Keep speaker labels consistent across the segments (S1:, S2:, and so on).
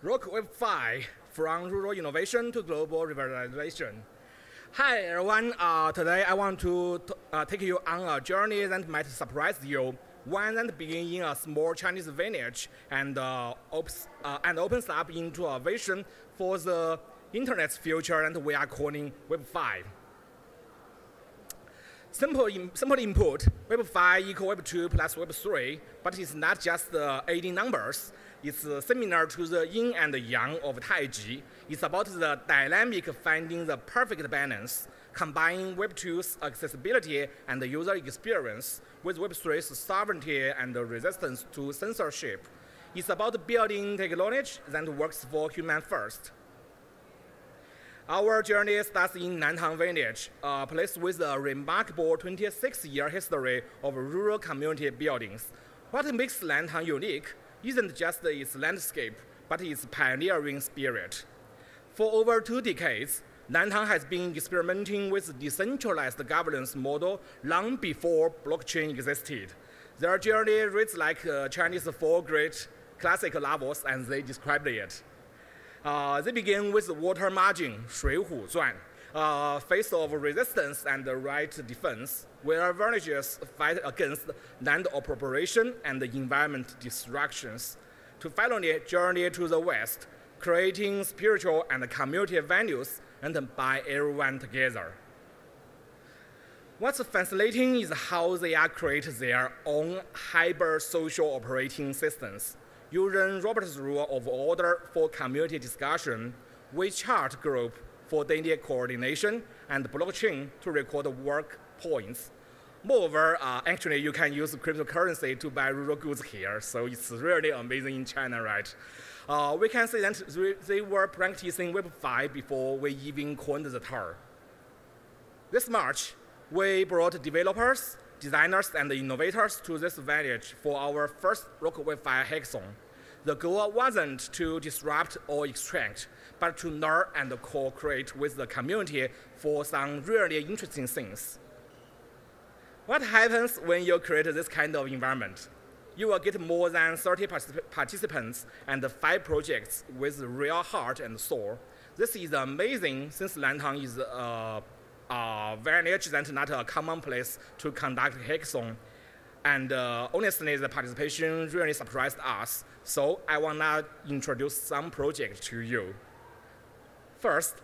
S1: Rock Web5 from rural innovation to global revitalization. Hi everyone, today I want to take you on a journey that might surprise you. One that begins in a small Chinese village and opens up into a vision for the internet's future that we are calling Web5. Simple input, Web5 equals Web2 plus Web3, but it's not just adding numbers. It's similar to the yin and yang of Taiji. It's about the dynamic finding the perfect balance, combining Web2's accessibility and the user experience with Web3's sovereignty and resistance to censorship. It's about building technology that works for human first. Our journey starts in NanTang village, a place with a remarkable 26-year history of rural community buildings. What makes NanTang unique isn't just its landscape, but its pioneering spirit. For over 2 decades, NanTang has been experimenting with decentralized governance model long before blockchain existed. Their journey reads like Chinese 4 great classic novels, as they described it. They begin with water margin, 水滸传, face of resistance and right defense, where villages fight against land appropriation and environment destructions, to finally journey to the West, creating spiritual and community values and bind everyone together. What's fascinating is how they create their own hybrid social operating systems. Using Robert's rule of order for community discussion, WeChat group for daily coordination, and blockchain to record work points. Moreover, actually, you can use cryptocurrency to buy rural goods here, so it's really amazing in China, right? We can say that they were practicing Web5 before we even coined the term. This March, we brought developers, designers, and innovators to this village for our first Rock Web5 hackathon. The goal wasn't to disrupt or extract, but to learn and cooperate with the community for some really interesting things. What happens when you create this kind of environment? You will get more than 30 participants and 5 projects with real heart and soul. This is amazing since NanTang is a village that's not a common place to conduct hackathon. And honestly, the participation really surprised us. So I want to introduce some projects to you. First,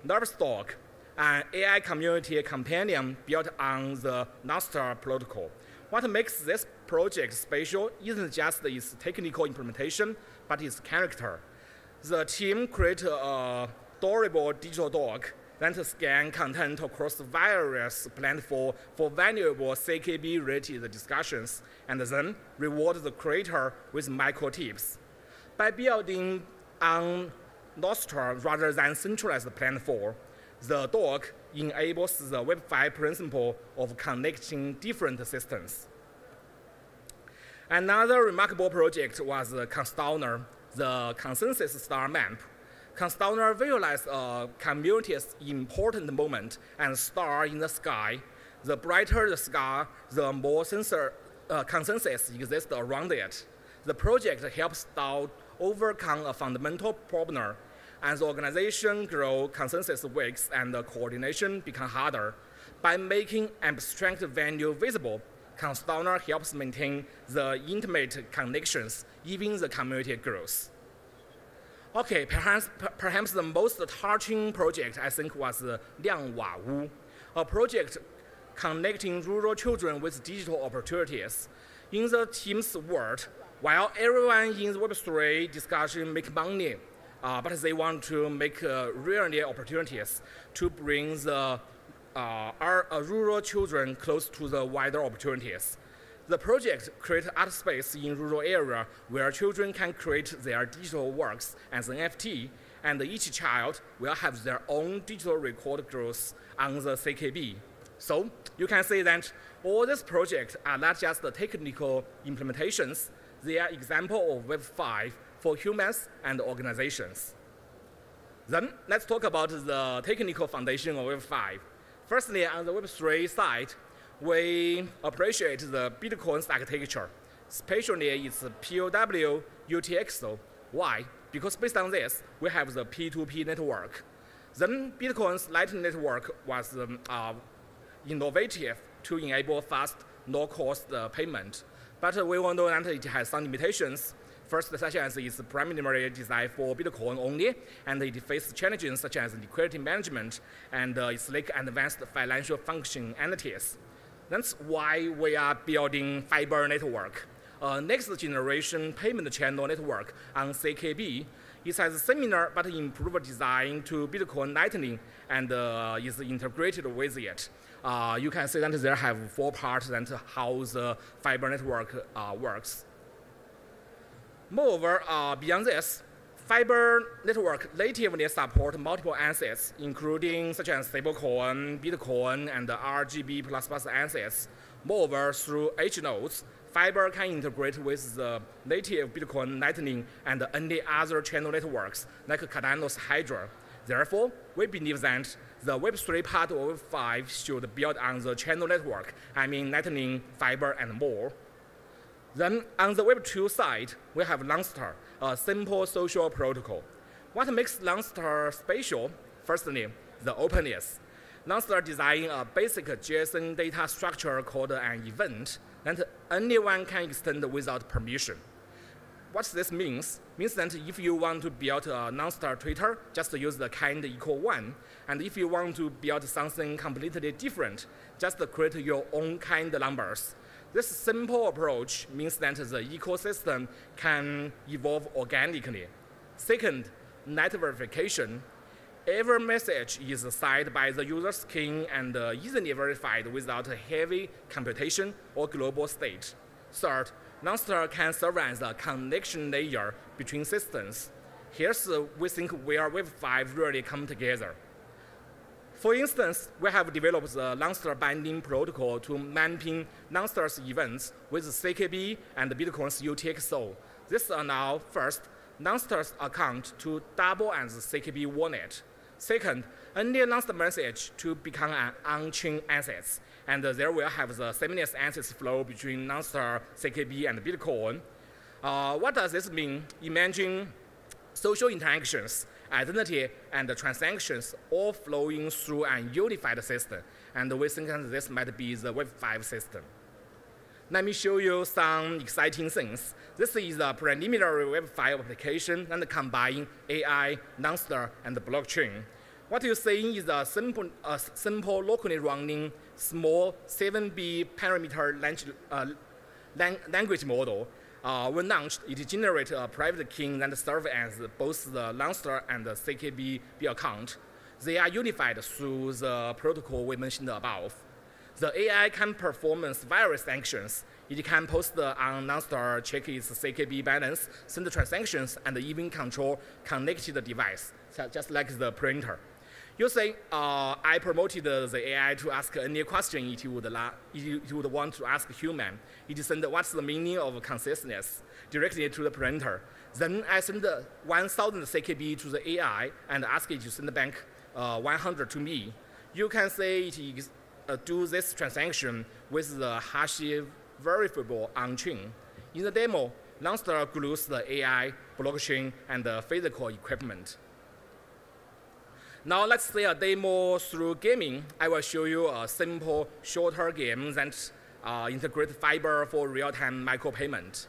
S1: Nervestalk, an AI community companion built on the Nostr protocol. What makes this project special isn't just its technical implementation, but its character. The team created a adorable digital dog that scan content across various platforms for valuable CKB-related discussions, and then reward the creator with micro tips. By building on Nostr rather than centralized platform, the dog enables the Web5 principle of connecting different systems. Another remarkable project was Constowner, the consensus star map. Constowner visualizes a community's important moment and star in the sky. The brighter the sky, the more consensus exists around it. The project helps DAO overcome a fundamental problem. As the organization grows, consensus weaks and the coordination becomes harder. By making abstract value visible, Constowner helps maintain the intimate connections, even the community grows. Okay, perhaps the most touching project I think was Liang Wa Wu, a project connecting rural children with digital opportunities. In the team's world, while everyone in the Web3 discussion make money, but they want to make real opportunities to bring the rural children close to the wider opportunities. The project creates art space in rural area where children can create their digital works as NFT, and each child will have their own digital record growth on the CKB. So you can say that all these projects are not just the technical implementations, they are examples of Web5 for humans and organizations. Then let's talk about the technical foundation of Web5. Firstly, on the Web3 side, we appreciate the Bitcoin's architecture, especially its POW UTXO. Why? because based on this, we have the P2P network. Then Bitcoin's Lightning Network was innovative to enable fast, no-cost payment. But we all know that it has some limitations. First, such as it's primarily designed for Bitcoin only, and it faces challenges such as liquidity management and its lack of advanced financial functionalities. That's why we are building Fiber Network, a next-generation payment channel network on CKB. It has similar but improved design to Bitcoin Lightning and is integrated with it. You can see that there have 4 parts and how the Fiber network works. Moreover, beyond this, Fiber network natively support multiple assets, including such as stablecoin, Bitcoin, and RGB++ assets. Moreover, through H nodes, Fiber can integrate with the native Bitcoin Lightning and any other channel networks like Cardano's Hydra. Therefore, we believe that the Web3 part of Web5 should build on the channel network, I mean Lightning, Fiber, and more. Then, on the Web2 side, we have Landstar, a simple social protocol. What makes Landstar special? Firstly, the openness. Landstar designed a basic JSON data structure called an event that anyone can extend without permission. What this means that if you want to build a Landstar Twitter, just use the kind equal 1. And if you want to build something completely different, just create your own kind numbers. This simple approach means that the ecosystem can evolve organically. Second, net verification. Every message is signed by the user's skin and easily verified without heavy computation or global state. Third, Landstar can serve as a connection layer between systems. Here's we think where Web5 really come together. For instance, we have developed the Landstar binding protocol to mapping Landstar's events with CKB and Bitcoin's UTXO. This allows, first, Landstar's account to double as CKB wallet. Second, any Landstar message to become an on-chain asset, and there will have the seamless assets flow between Landstar, CKB, and Bitcoin. What does this mean? Imagine social interactions, identity, and transactions all flowing through a unified system, and we think that this might be the Web5 system. Let me show you some exciting things. This is a preliminary Web5 application that combines AI, Landstar, and blockchain. What you see is a simple locally running small 7B parameter language model. When launched, it generates a private key that serves as both the Landstar and the CKB account. They are unified through the protocol we mentioned above. The AI can perform various actions. It can post on Landstar, check its CKB balance, send transactions, and even control connected device, just like the printer. You say, I promoted the AI to ask any question it would want to ask human. It sends what's the meaning of consciousness directly to the printer. Then I send 1,000 CKB to the AI and ask it to send back 100 to me. You can say it do this transaction with the hash verifiable on-chain. In the demo, Landstar glues the AI, blockchain, and the physical equipment. Now let's see a demo through gaming. I will show you a simple, shorter game that integrates Fiber for real-time micropayment.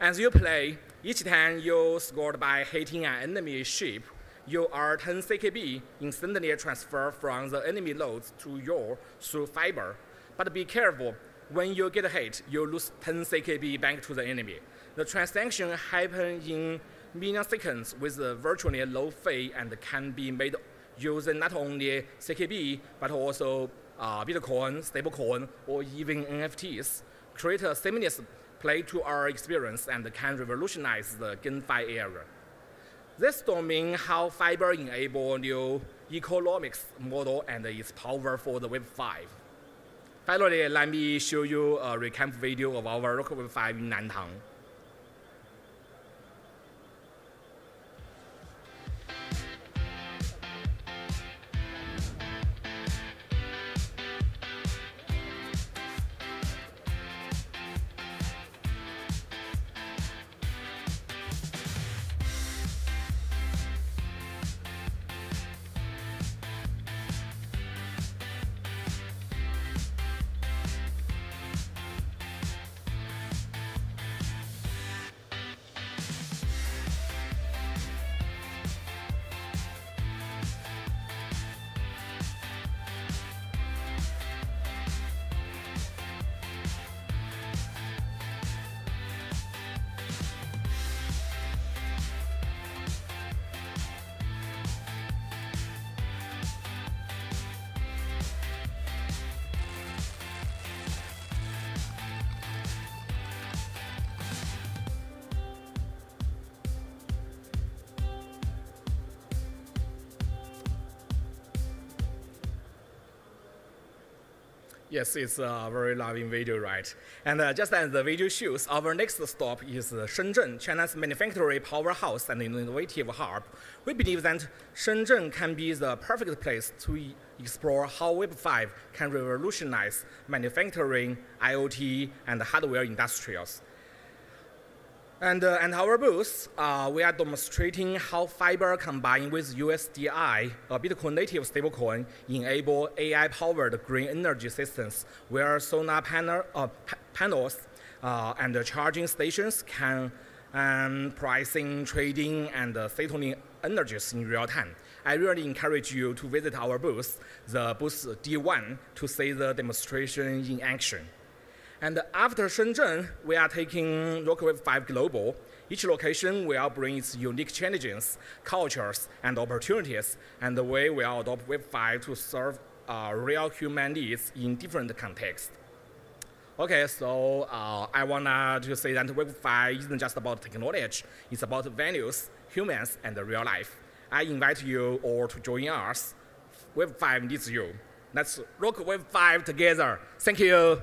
S1: As you play, each time you scored by hitting an enemy ship, you are 10 CKB instantly transfer from the enemy nodes to you through Fiber. But be careful, when you get hit, you lose 10 CKB back to the enemy. The transaction happens in milliseconds with a virtually low fee and can be made using not only CKB, but also Bitcoin, stablecoin, or even NFTs. Create a seamless play to our experience and can revolutionize the GameFi era. This domain how Fiber enable new economics model and its power for the Web5. Finally, let me show you a recap video of our local Web5 in NanTang. Yes, it's a very loving video, right? And just as the video shows, our next stop is Shenzhen, China's manufacturing powerhouse and innovative hub. We believe that Shenzhen can be the perfect place to explore how Web5 can revolutionize manufacturing, IoT, and hardware industries. And our booth, we are demonstrating how Fiber combined with USDI, a Bitcoin native stablecoin, enable AI-powered green energy systems where solar panels and charging stations can pricing, trading, and settling energies in real time. I really encourage you to visit our booth, the booth D1, to see the demonstration in action. And after Shenzhen, we are taking Web5 global. Each location will bring its unique challenges, cultures, and opportunities, and we will adopt Web5 to serve real human needs in different contexts. Okay, so I want to say that Web5 isn't just about technology, it's about values, humans, and real life. I invite you all to join us. Web5 needs you. Let's rock Web5 together. Thank you.